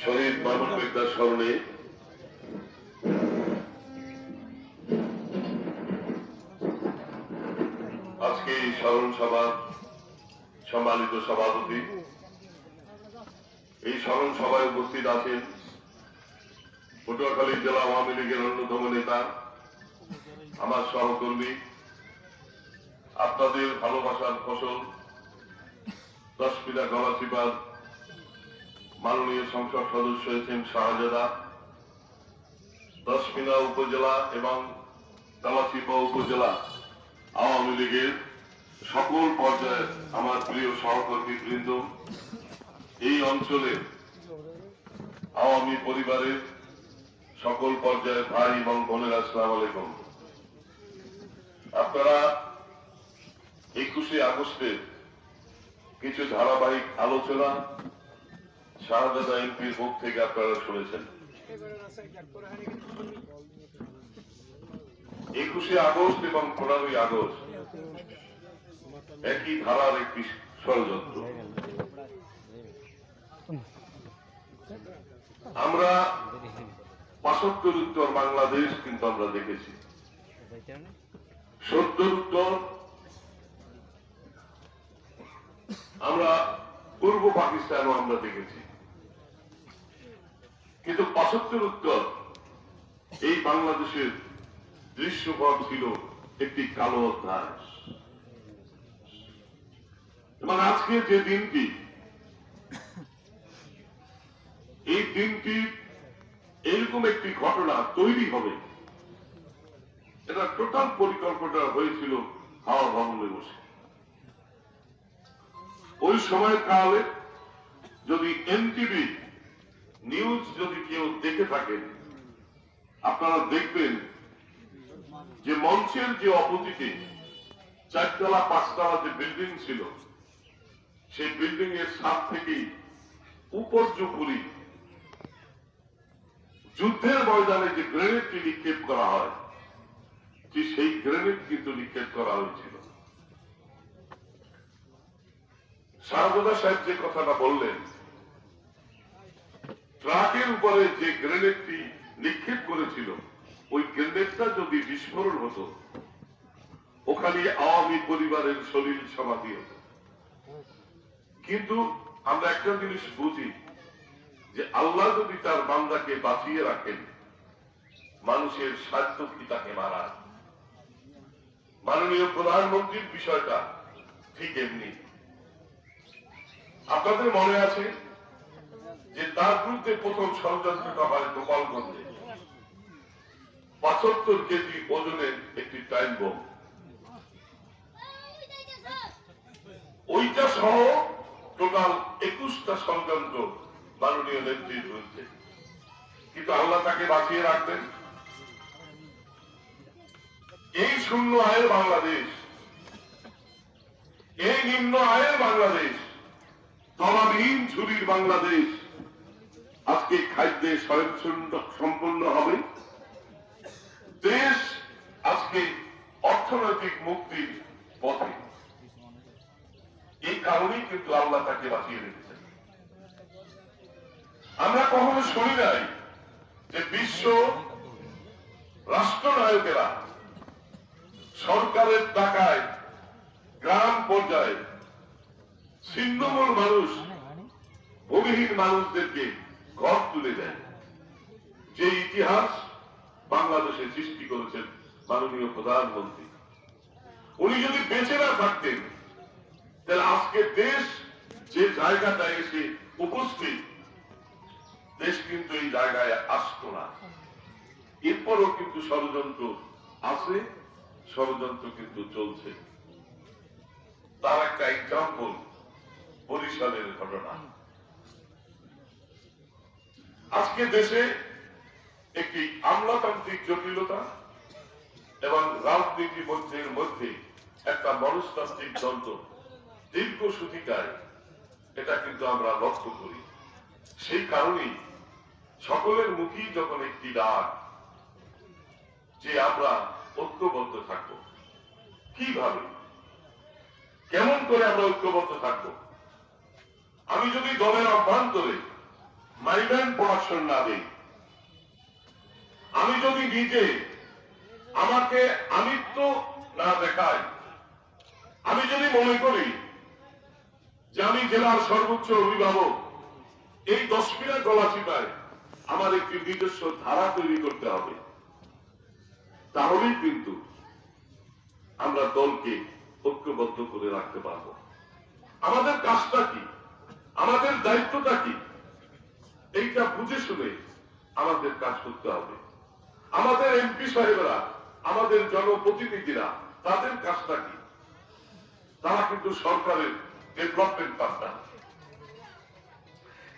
শহীদ মামুন মির্জার স্মরণে আজকে এই স্মরণ সভার সম্মানিত সভাপতি, এই স্মরণ সভায় উপস্থিত আছেন পটুয়াখালী জেলা আওয়ামী লীগের অন্যতম নেতা, আমার সহকর্মী, আপনাদের ভালোবাসার ফসল দশপিলা গলাচিপার মাননীয় সংসদ সদস্য এসএম শাহজাদা, দশপিলা উপজেলা এবং গলাচিপা উপজেলা আওয়ামী লীগের সকল পর্যায়ের আমার প্রিয় সহকর্মী বৃন্দ, এই অঞ্চলের আওয়ামী পরিবারের সকল পর্যায়ের ভাই এবং বোনেরা, আসসালামু আলাইকুম। আপনারা 21শে আগস্টের কিছু ধারাবাহিক আলোচনা শাহজাদা এমপির মুখ থেকে আপনারা শুনেছেন। 21শে আগস্ট এবং 15ই আগস্ট একই ধারার একটি ষড়যন্ত্র। আমরা 75 উত্তর বাংলাদেশ কিন্তু আমরা দেখেছি, 70 উত্তর আমরা পূর্ব পাকিস্তানও আমরা দেখেছি, কিন্তু 75 উত্তর এই বাংলাদেশের দৃশ্যপট ছিল একটি কালো অধ্যায়। এবং আজকে যে দিনটি, এই দিনটি এরকম একটি ঘটনা তৈরি হবে, এটা টোটাল পরিকল্পনা হয়েছিল হাওয়া ভবনে বসে। ওই সময় কালে যদি এনটিভি নিউজ যদি কেউ দেখে থাকেন, আপনারা দেখবেন যে মঞ্চের যে অপোজিটে 4তলা 5তলা যে বিল্ডিং ছিল, সেই বিল্ডিং এর ছাদ থেকেই উপর্যুপুরি যুদ্ধের ময়দানে যে গ্রেনেডটি নিক্ষেপ করা হয়, যে সেই গ্রেনেড কিন্তু নিক্ষেপ করা হয়েছিল। শাহজাদা সাহেব যে কথাটা বললেন, ট্রাকের উপরে যে গ্রেনেডটি নিক্ষেপ করেছিল, ওই গ্রেনেডটা যদি বিস্ফোরণ হতো, ওখানে আওয়ামী পরিবারের শরীর সমাধি হতো। কিন্তু আমরা একটা জিনিস বুঝি যে আল্লাহ যদি তার বান্দাকে বাঁচিয়ে রাখেন, মানুষের সাধ্য কি তাকে মারা। মাননীয় প্রধানমন্ত্রীর বিষয়টা ঠিক এমনি। আপনাদের মনে আছে যে তার বিরুদ্ধে প্রথম ষড়যন্ত্রটা হয় গোপালগঞ্জে 75 কেজি ওজনের একটি টাইম বোম। ওইটা সহ টোটাল 21টা ষড়যন্ত্র মাননীয় নেত্রীর বিরুদ্ধে, কিন্তু আল্লাহ তাকে বাঁচিয়ে রাখবেন। এই শূন্য আয়ের বাংলাদেশ, এই নিম্ন আয়ের বাংলাদেশ, তলাবিহীন ঝুলির বাংলাদেশ আজকে খাদ্যে স্বয়ংসম্পূর্ণ হবে। দেশ আজকে অর্থনৈতিক মুক্তির পথে। এই কারণেই কিন্তু আল্লাহ তাকে বাঁচিয়ে রেখেছেন। আমরা কখনো শুনি নাই যে বিশ্ব রাষ্ট্রনায়কেরা সরকারের টাকায় গ্রাম পর্যায়ে ছিন্নমূল মানুষ, ভূমিহীন মানুষদেরকে ঘর তুলে দেয়। যে ইতিহাস বাংলাদেশে সৃষ্টি করেছেন মাননীয় প্রধানমন্ত্রী। উনি যদি বেঁচে না থাকতেন, তাহলে আজকে দেশ যে জায়গাটা এসে উপস্থিত, দেশ কিন্তু এই জায়গায় আসতো না। এরপরও কিন্তু ষড়যন্ত্র আছে, ষড়যন্ত্র কিন্তু চলছে। তার একটা এক্সাম্পল বরিশালের ঘটনা। আজকে দেশে একটি আমলাতান্ত্রিক জটিলতা এবং রাজনীতি মধ্যের মধ্যে একটা মনস্তান্ত্রিক দ্বন্দ্ব দীর্ঘ সূতিকায়, এটা কিন্তু আমরা লক্ষ্য করি। সেই কারণেই সকলের মুখেই যখন একটি ডাক যে আমরা ঐক্যবদ্ধ থাকবো, কিভাবে, কেমন করে আমরা ঐক্যবদ্ধ থাকবো। আমি যদি দলের অভ্যন্তরে মাইম্যান প্রোডাকশন না দেই, আমি যদি নিজে আমাকে আমিত্ব না দেখাই, আমি যদি মনে করি যে আমি জেলার সর্বোচ্চ অভিভাবক, এই 10 মিনিট গলাচিপায় আমার একটি নিজস্ব ধারা তৈরি করতে হবে, তাহলেই কিন্তু আমরা দলকে ঐক্যবদ্ধ করে রাখতে পারবো। আমাদের কাজটা কি, আমাদের দায়িত্বটা কি, এইটা বুঝে শুনে আমাদের কাজ করতে হবে। আমাদের এমপি সাহেবরা, আমাদের জনপ্রতিনিধিরা, তাদের কাজটা কি? তারা কিন্তু সরকারের ডেভেলপমেন্ট পার্টনার।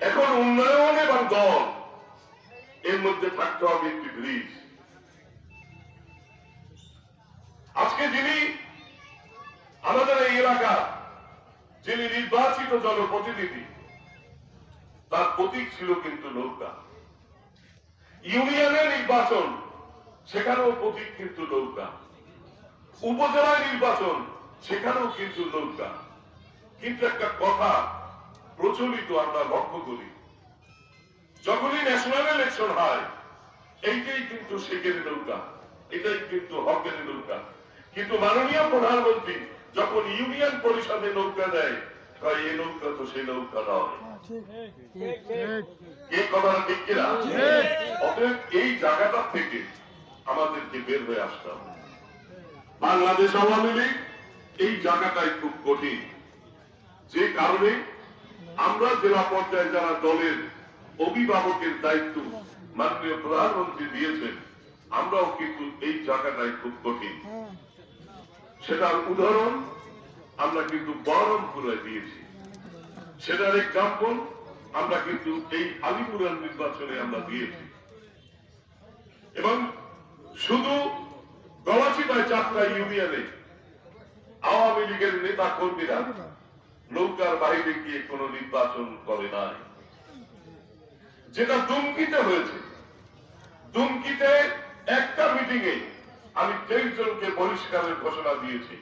এখন উন্নয়ন এবং দল এর মধ্যে থাকতে হবে একটি ব্রিজ। আজকে যিনি আমাদের এই এলাকার যিনি নির্বাচিত জনপ্রতিনিধি, তার প্রতীক ছিল কিন্তু নৌকা। ইউনিয়নের নির্বাচন, সেখানেও প্রতীক কিন্তু নৌকা। উপজেলায় নির্বাচন, সেখানেও কিন্তু নৌকা। কিন্তু একটা কথা প্রচলিত আমরা লক্ষ্য করি, যখনই ন্যাশনাল ইলেকশন হয়, এইটাই কিন্তু শেখের নৌকা, এটাই কিন্তু হকের নৌকা। কিন্তু মাননীয় প্রধানমন্ত্রী যখন ইউনিয়ন পরিষদে নৌকা দেয়, এই নৌকা তো সেই নৌকা নয়। এই কথাটা ঠিক কিনা? অতএব এই জায়গাটা থেকে আমাদেরকে বের হয়ে আসতে হবে। বাংলাদেশ আওয়ামী লীগ এই জায়গাটাই খুব কঠিন, যে কারণে আমরা জেলা পর্যায়ে যারা দলের অভিভাবকের দায়িত্ব মাননীয় প্রধানমন্ত্রী দিয়েছেন, আমরাও কিন্তু এই জায়গাটাই খুব কঠিন। সেটার উদাহরণ আমরা কিন্তু বহরমপুরে দিয়েছি, সেটার এক্সাম্পল আমরা কিন্তু এই আলিপুরের নির্বাচনে আমরা দিয়েছি। এবং শুধু গলাচিপায় 4টা ইউনিয়নে আওয়ামী লীগের নেতা কর্মীরা নৌকার বাইরে গিয়ে কোন নির্বাচন করে নাই। যেটা দুমকিতে হয়েছে, দুমকিতে একটা মিটিং এ আমি 23 জনকে বহিষ্কারের ঘোষণা দিয়েছি।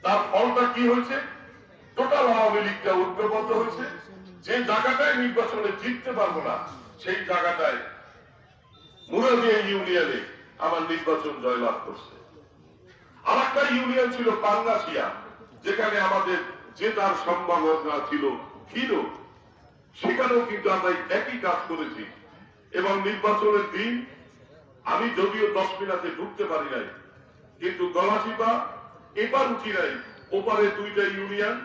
তার ফলটা কি হয়েছে? টোটাল আওয়ামী লীগটা ঐক্যবদ্ধ হয়েছে। যে জায়গাটায় নির্বাচনে জিততে পারবো না, সেই জায়গাটায় মুরাদিয়া ইউনিয়নে আমার নির্বাচন জয়লাভ করছে। আর একটা ইউনিয়ন ছিল পাঙ্গাসিয়া, যেখানে আমাদের জেতার সম্ভাবনা ছিল, সেখানেও কিন্তু আমরা একই কাজ করেছি। এবং নির্বাচনের দিন আমি যদিও 10 মিনিটে ঢুকতে পারি নাই, কিন্তু গলাচিপা এবার উঠি নাই, ওপারে 2টা ইউনিয়ন,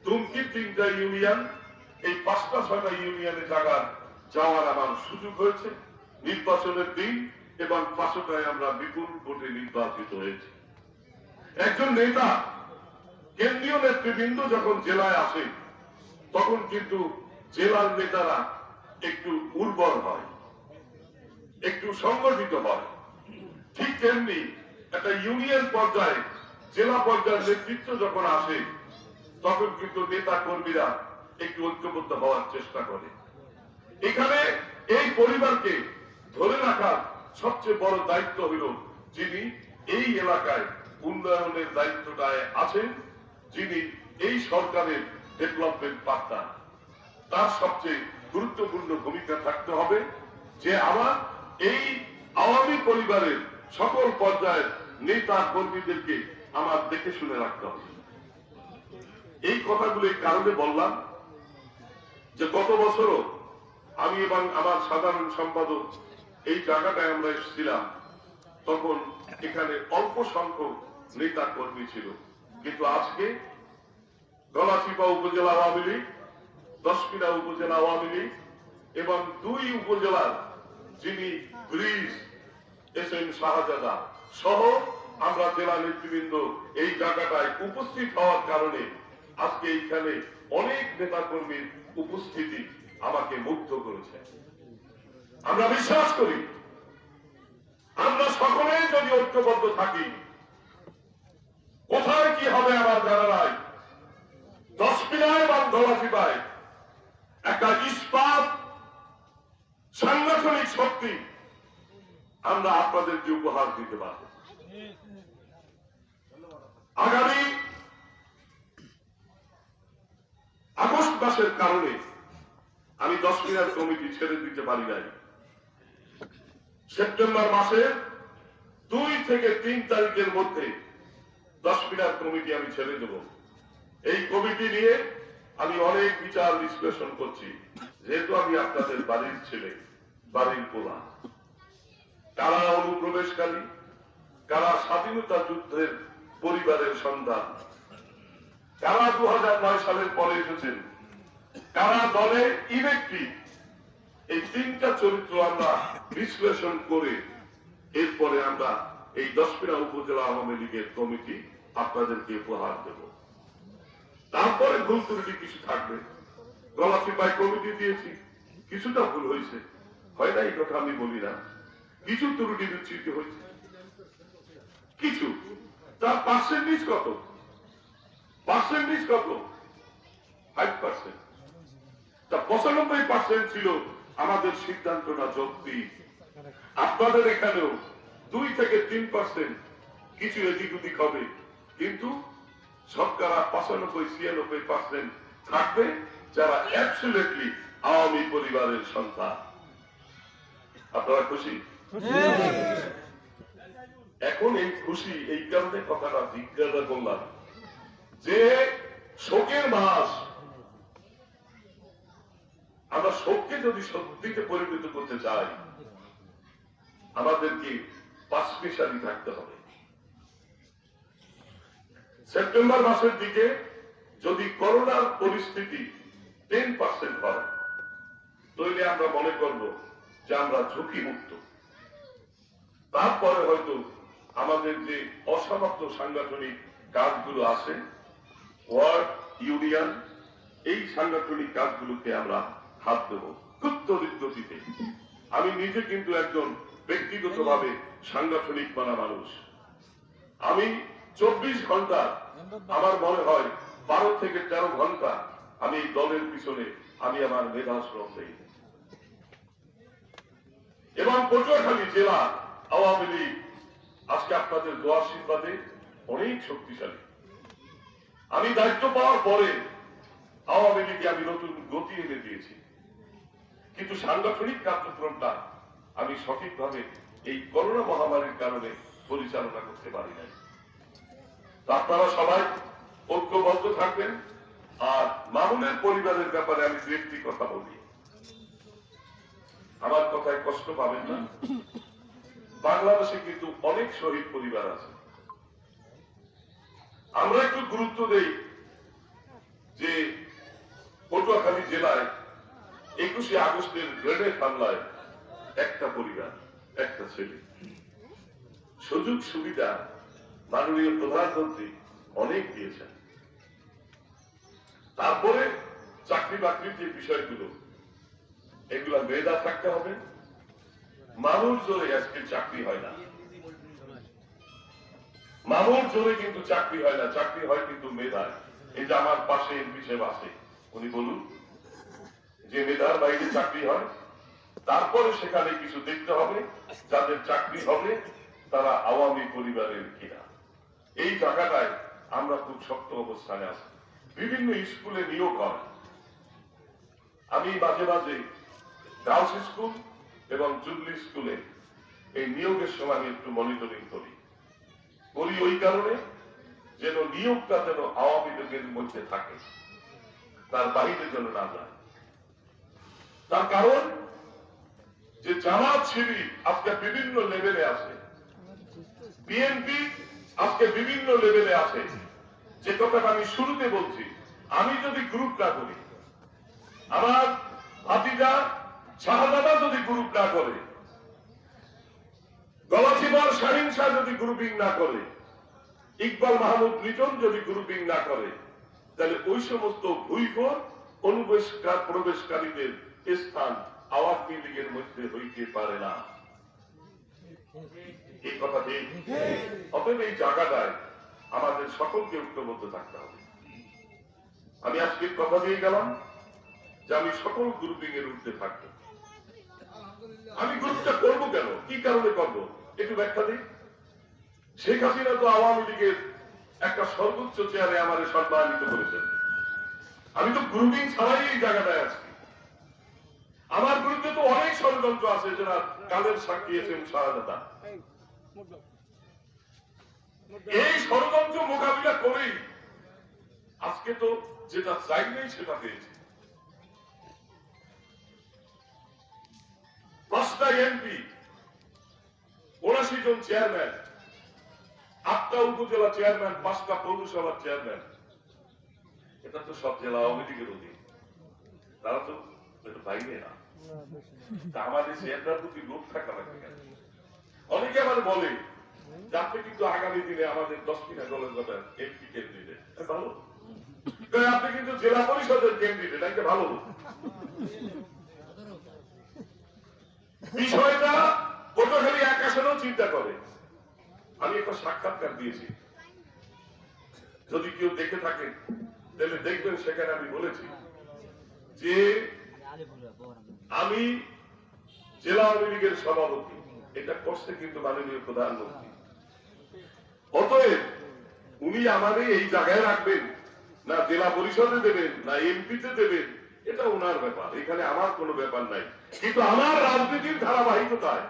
দুমকির 3টা ইউনিয়ন, এই 5টা-6টা ইউনিয়নে যাওয়ার আমার সুযোগ হয়েছে নির্বাচনের দিন, এবং 5টায় আমরা বিপুল ভোটে নির্বাচিত হয়েছি। একজন নেতা, কেন্দ্রীয় নেতৃবৃন্দ যখন জেলায় আসে, তখন কিন্তু জেলার নেতারা একটু উর্বর হয়, একটু সংগঠিত হয়। ঠিক তেমনি একটা ইউনিয়ন পর্যায়ে জেলা পর্যায়ের নেতৃত্ব যখন আসে, তখন কিন্তু নেতা কর্মীরা একটু ঐক্যবদ্ধ হওয়ার চেষ্টা করে। এখানে এই পরিবারকে ধরে রাখার সবচেয়ে বড় দায়িত্ব হল যিনি এই এলাকায় উন্নয়নের দায়িত্বটায় আছেন, যিনি এই সরকারের ডেভেলপমেন্ট পার্টনার, তার সবচেয়ে গুরুত্বপূর্ণ ভূমিকা থাকতে হবে যে আমার এই আওয়ামী পরিবারের সকল পর্যায়ের নেতা কর্মীদেরকে আমার দেখে শুনে রাখতে হবে। এই কথাগুলো এই কারণে বললাম যে গত বছরও আমি এবং আমার সাধারণ সম্পাদক এই জায়গাটায় আমরা এসেছিলাম, তখন এখানে অল্প সংখ্যক নেতা কর্মী ছিল। কিন্তু আজকে গলাচিপা উপজেলা আওয়ামী লীগ, দশমিনা উপজেলা আওয়ামী লীগ এবং 2 উপজেলার যিনি ব্রিজ এস.এম. শাহজাদা সহ আমরা জেলা নেতৃবৃন্দ এই জায়গাটায় উপস্থিত হওয়ার কারণে আজকে এইখানে অনেক নেতা কর্মীর উপস্থিতি আমাকে মুগ্ধ করেছে। আমরা বিশ্বাস করি আমরা সকলে যদি ঐক্যবদ্ধ থাকি, কোথায় কি হবে আমার জানা নাই, 10 মিনায় বা গলাচিপায় একটা ইস্পাত সাংগঠনিক শক্তি আমরা আপনাদেরকে উপহার দিতে পারব। আগামী আগস্ট মাসের কারণে আমি 10 মিনার কমিটি ছেড়ে দিতে পারি নাই। সেপ্টেম্বর মাসের 2 থেকে 3 তারিখের মধ্যে 10 মিনার কমিটি আমি ছেড়ে দেব। এই কমিটি নিয়ে আমি অনেক বিচার বিশ্লেষণ করছি, যেহেতু আমি আপনাদের বাড়ির ছেলে, বাড়ির পোলা। কারা অনুপ্রবেশকারী, কারা স্বাধীনতা যুদ্ধের পরিবারের সন্তান, কারা 2009 সালের পরে এসেছেন, কারা দলে ইলেকট্রিক, এই 3টা চরিত্র আমরা বিশ্লেষণ করে এরপরে আমরা এই 10 মিনা উপজেলা আওয়ামী লীগের কমিটি আপনাদেরকে উপহার দেব। তারপরে ভুল ত্রুটি কিছু থাকবে। গলাচিপায় কমিটি দিয়েছি, কিছুটা ভুল হয়েছে, হয় না এই কথা আমি বলি না। কিছু ত্রুটি বিচ্যুতি হয়েছে, কিছু। তার পার্সেন্টেজ কত? পার্সেন্টেজ কত? 5%। তা 95% ছিল আমাদের সিদ্ধান্তটা যুক্তি। আপনাদের এখানেও 2 থেকে 3% কিছু এদিক ওদিক হবে, কিন্তু শতকরা 95-96% থাকবে যারা অ্যাবসলিউটলি আওয়ামী পরিবারের সন্তান। আপনারা খুশি? এখন এই খুশি, এই কারণে কথাটা জিজ্ঞাসা করলাম যে শোকের মাস, আমরা শোককে যদি সত্যিতে পরিণত করতে চাই, আমাদেরকে পাঁচমিশালি থাকতে হবে। সেপ্টেম্বর মাসের দিকে যদি করোনার পরিস্থিতি 10% হয়, তাহলে আমরা মনে করব যে আমরা ঝুঁকি মুক্ত। তারপরে হয়তো আমাদের যে অসমাপ্ত সাংগঠনিক কাজগুলো আছে, ওয়ার্ড, ইউনিয়ন, এই সাংগঠনিক কাজগুলোকে আমরা হাত দেব খুব তড়িৎ গতিতে। আমি নিজে কিন্তু একজন ব্যক্তিগতভাবে সাংগঠনিক মানা মানুষ। আমি 24 ঘন্টা, আমার মনে হয় 12 থেকে 13 ঘন্টা আমি এই দলের পিছনে আমি আমার মেধাশ্রম দেই। এবং পটুয়াখালী জেলা আওয়ামী লীগ আজকে আপনাদের দোয়া আশীর্বাদে অনেক শক্তিশালী। আমি দায়িত্ব পাওয়ার পরে আওয়ামী লীগে আমি নতুন গতি এনে দিয়েছি, কিন্তু সাংগঠনিক কার্যক্রমটা আমি সঠিকভাবে এই করোনা মহামারীর কারণে পরিচালনা করতে পারি নাই। আপনারা সবাই ঐক্যবদ্ধ থাকবেন। আর মামুনের পরিবারের ব্যাপারে আমি 2-1টি কথা বলি, আমার কথায় কষ্ট পাবেন না। বাংলাদেশে কিন্তু অনেক শহীদ পরিবার আছে। আমরা একটু গুরুত্ব দেই যে পটুয়াখালী জেলায় 21শে আগস্টের গ্রেনেড হামলায় একটা পরিবার, একটা ছেলে। সুযোগ সুবিধা মাননীয় প্রধানমন্ত্রী অনেক দিয়েছেন। তারপরে চাকরি বাকরির যে বিষয়গুলো, এগুলা মেধা থাকতে হবে। মানুষ জোরে আজকে চাকরি হয় না, মানুষ জোরে কিন্তু চাকরি হয় না, চাকরি হয় কিন্তু মেধায়। এই যে আমার পাশে এমপি সাহেব আছে, উনি বলুন যে মেধার বাইরে চাকরি হয়। তারপরে সেখানে কিছু দেখতে হবে, যাদের চাকরি হবে তারা আওয়ামী পরিবারের কিনা। এই জায়গাটায় আমরা খুব শক্ত অবস্থানে আছি। বিভিন্ন স্কুলে নিয়োগ হয়। আমি মাঝে মাঝে গার্লস স্কুল এবং জুবলি স্কুলে এই নিয়োগের সময় আমি একটু মনিটরিং করি ওই কারণে যেন নিয়োগটা যেন আওয়ামী লীগের মধ্যে থাকে, তার বাইরে যেন না যায়। তার কারণ যে জামাত শিবির আজকে বিভিন্ন লেভেলে আছে, বিএনপি আজকে বিভিন্ন লেভেলে আছে। যে কথাটা আমি শুরুতে বলছি, আমি যদি গ্রুপ না করি, আমার ভাতিজা শাহজাদা যদি গ্রুপ না করে, গলাচিপার শাহিন শাহ যদি গ্রুপিং না করে, ইকবাল মাহমুদ লিটন যদি গ্রুপিং না করে, তাহলে ওই সমস্ত ভুইফোর প্রবেশকারীদের স্থান আওয়ামী লীগের মধ্যে হইতে পারে না। এই কথা ঠিক। অতএব এই জায়গাটায় আমাদের সকলকে ঐক্যবদ্ধ থাকতে হবে। আমি আজকে কথা দিয়ে গেলাম যে আমি সকল গ্রুপিং এর ঊর্ধ্বে থাকবো। আমি গ্রুপটা করবো কেন, কি কারণে করবো, একটু ব্যাখ্যা দিই। শেখ হাসিনা তো আওয়ামী লীগের একটা সর্বোচ্চ চেয়ারে আমাদের সম্মানিত করেছেন। আমি তো গ্রুপিং ছাড়াই এই জায়গাটায় আছি। আমার বিরুদ্ধে তো অনেক ষড়যন্ত্র আছে, যারা কালের সাক্ষী এসে শাহাদাত। এই ষড়যন্ত্র মোকাবিলা করেই আজকে তো যেটা চাই নেই সেটা পেয়েছে। 5টা এমপি, 79 জন চেয়ারম্যান, 8টা উপজেলা চেয়ারম্যান, 5টা পৌরসভার চেয়ারম্যান, এটা তো সব জেলা আওয়ামী লীগের অধীন। তারা তো বাইরে না, আমাদের চেয়ারটার প্রতি লোক থাকা লাগবে কেন? অনেকে আবার বলে যে আপনি কিন্তু আগামী দিনে আমাদের 10 মিনা দলের কথা এমপি ক্যান্ডিডেট, ভালো। আপনি কিন্তু জেলা পরিষদের ক্যান্ডিডেট, একটা ভালো। বিষয়টা পটুয়াখালী এক আসনেও চিন্তা করে। আমি একটা সাক্ষাৎকার দিয়েছি, যদি কেউ দেখে থাকেন তাহলে দেখবেন, সেখানে আমি বলেছি যে আমি জেলা আওয়ামী লীগের সভাপতি, এটা করছে কিন্তু মাননীয় প্রধানমন্ত্রী। অতএব উনি আমাদের এই জায়গায় রাখবেন না জেলা পরিষদে দেবেন না এমপিতে দেবেন, এটা ওনার ব্যাপার, এখানে আমার কোনো ব্যাপার নাই। কিন্তু আমার রাজনীতির ধারাবাহিকতায়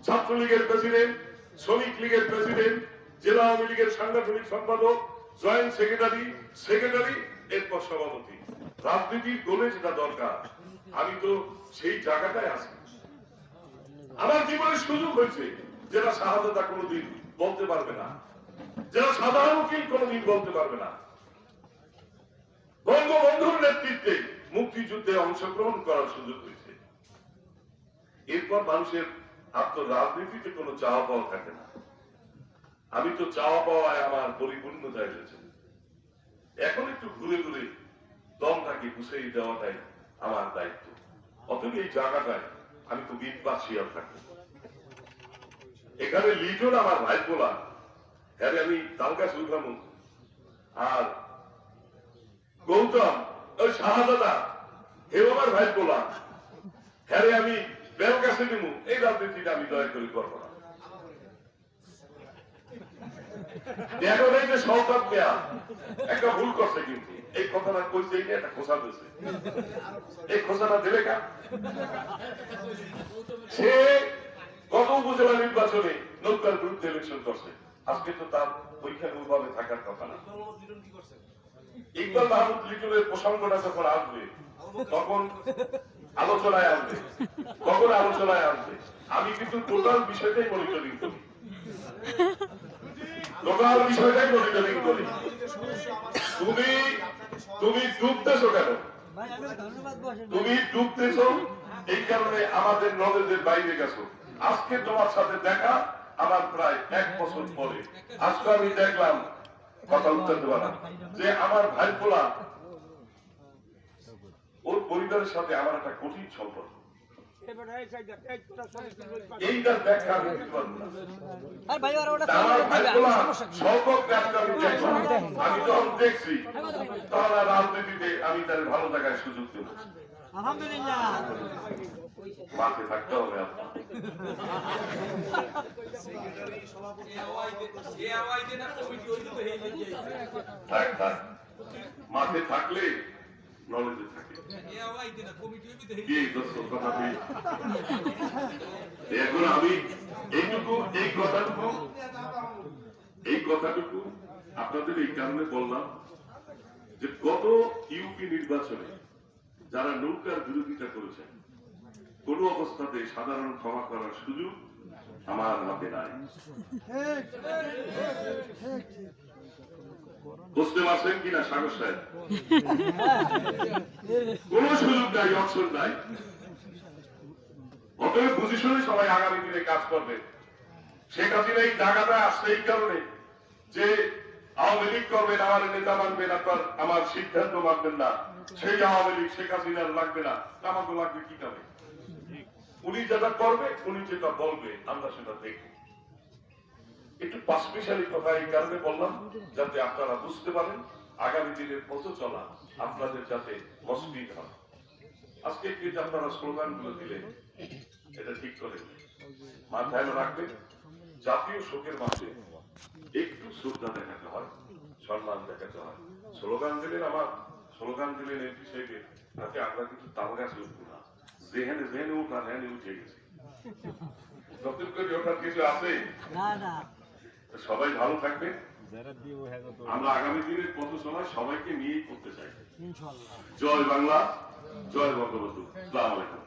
ছাত্রলীগের প্রেসিডেন্ট, শ্রমিক লীগের প্রেসিডেন্ট, জেলা আওয়ামী লীগের সাংগঠনিক সম্পাদক, জয়েন্ট সেক্রেটারি, এরপর সভাপতি, রাজনীতির গোলে যেটা দরকার, আমি তো সেই জায়গাটায় আছি। আমার জীবনে সুযোগ হয়েছে যেটা শাহাদাত কোনোদিন বলতে পারবে না, যারা সাধারণ উকিল কোনোদিন বলতে পারবে না। বঙ্গবন্ধুর নেতৃত্বে মুক্তিযুদ্ধে অংশগ্রহণ করার সুযোগ হয়েছে। এরপর মানুষের রাজনীতিতে কোনো চাওয়া পাওয়া থাকে না। আমি তো চাওয়া পাওয়ায় আমার পরিপূর্ণতা এসেছে। এখন একটু ঘুরে ঘুরে দমটাকে গুছিয়ে দেওয়াটাই আমার দায়িত্ব। অতএব এই জায়গাটায় আমি তো বিপবাসী থাকি। এখানে লিটন আমার ভাই বলা, হ্যাঁ আমি তাল গাছ উঠানো, আর গৌতম ওই শাহাদাদা হেও আমার ভাই বলা, হ্যাঁ আমি বেল গাছে নিবো, এই রাজনীতিটা আমি দয়া করে করবো না। এখন এই যে সৌকাত মিয়া একটা ভুল করছে, কিন্তু এই কথাটা কইছে একটা খোসা দিয়েছে, এই খোসাটা দেবে কা? সে গত উপজেলা নির্বাচনে নৌকার বিরুদ্ধে ইলেকশন করছে, আজকে তো তার ওইখানে ওইভাবে থাকার কথা না। ইকবাল মাহমুদ লিটনের প্রসঙ্গটা যখন আসবে তখন আলোচনায় আসবে, আমি কিন্তু টোটাল বিষয়টাই মনিটরিং করি, তুমি ডুবতেছো কেন? তুমি ডুবতেছো এই কারণে আমাদের নলেজের বাইরে গেছো। আজকে তোমার সাথে দেখা আমার প্রায় 1 বছর পরে, আজকে আমি দেখলাম কথা উত্তর দেওয়া না, যে আমার ভাই পোলা ওর পরিবারের সাথে আমার একটা কঠিন সম্পর্ক। এইটার ব্যাখ্যা আমি দিতে পারবো না। আমি যখন দেখছি তাহলে রাজনীতিতে আমি তার ভালো জায়গায় সুযোগ দেব। আলহামদুলিল্লাহ, মাঠে থাকতে হবে আপনার। মাঠে থাকলে নলেজে থাকে। এখন আমি এই কথাটুকু আপনাদের এই কারণে বললাম যে গত ইউপি নির্বাচনে যারা নৌকার বিরোধিতা করেছেন, কোন অবস্থাতে সাধারণ ক্ষমা করার সুযোগ আমার হাতে নাই। বুঝতে পারছেন কিনা সাগর সাহেব? কোন সুযোগ নাই, অপশন নাই। অতএব পজিশনে সবাই আগামী দিনে কাজ করবে। শেখ হাসিনা এই জায়গাটা আসছে এই কারণে যে আওয়ামী লীগ করবেন, আমার নেতা মানবেন, আপনার আমার সিদ্ধান্ত মানবেন না, সেই আওয়ামী লীগ শেখ হাসিনার লাগবে না, আমাকে লাগবে কি কারণে? উনি যেটা করবে, উনি যেটা বলবে, আমরা সেটা দেখব। একটু পাশমিশালি কথা এই কারণে বললাম যাতে আপনারা বুঝতে পারেন আগামী দিনের পথ চলা আপনাদের যাতে মসৃণ হয়। আজকে কিন্তু আপনারা স্লোগান গুলো দিলেন, এটা ঠিক করে মাথায় রাখবেন। জাতীয় শোকের মাঝে একটু শ্রদ্ধা দেখাতে হয়, সম্মান দেখাতে হয়। স্লোগান দিলেন এমপি সাহেবের, তাতে আমরা কিন্তু তাল গাছে উঠবো না। যেখানে যেখানে ওঠার হ্যানে উঠে গেছে। নতুন করে ওঠার কিছু আছে? সবাই ভালো থাকবে। আমরা আগামী দিনের পথ চলা সবাইকে নিয়েই করতে চাই। জয় বাংলা, জয় বঙ্গবন্ধু। আসসালামু আলাইকুম।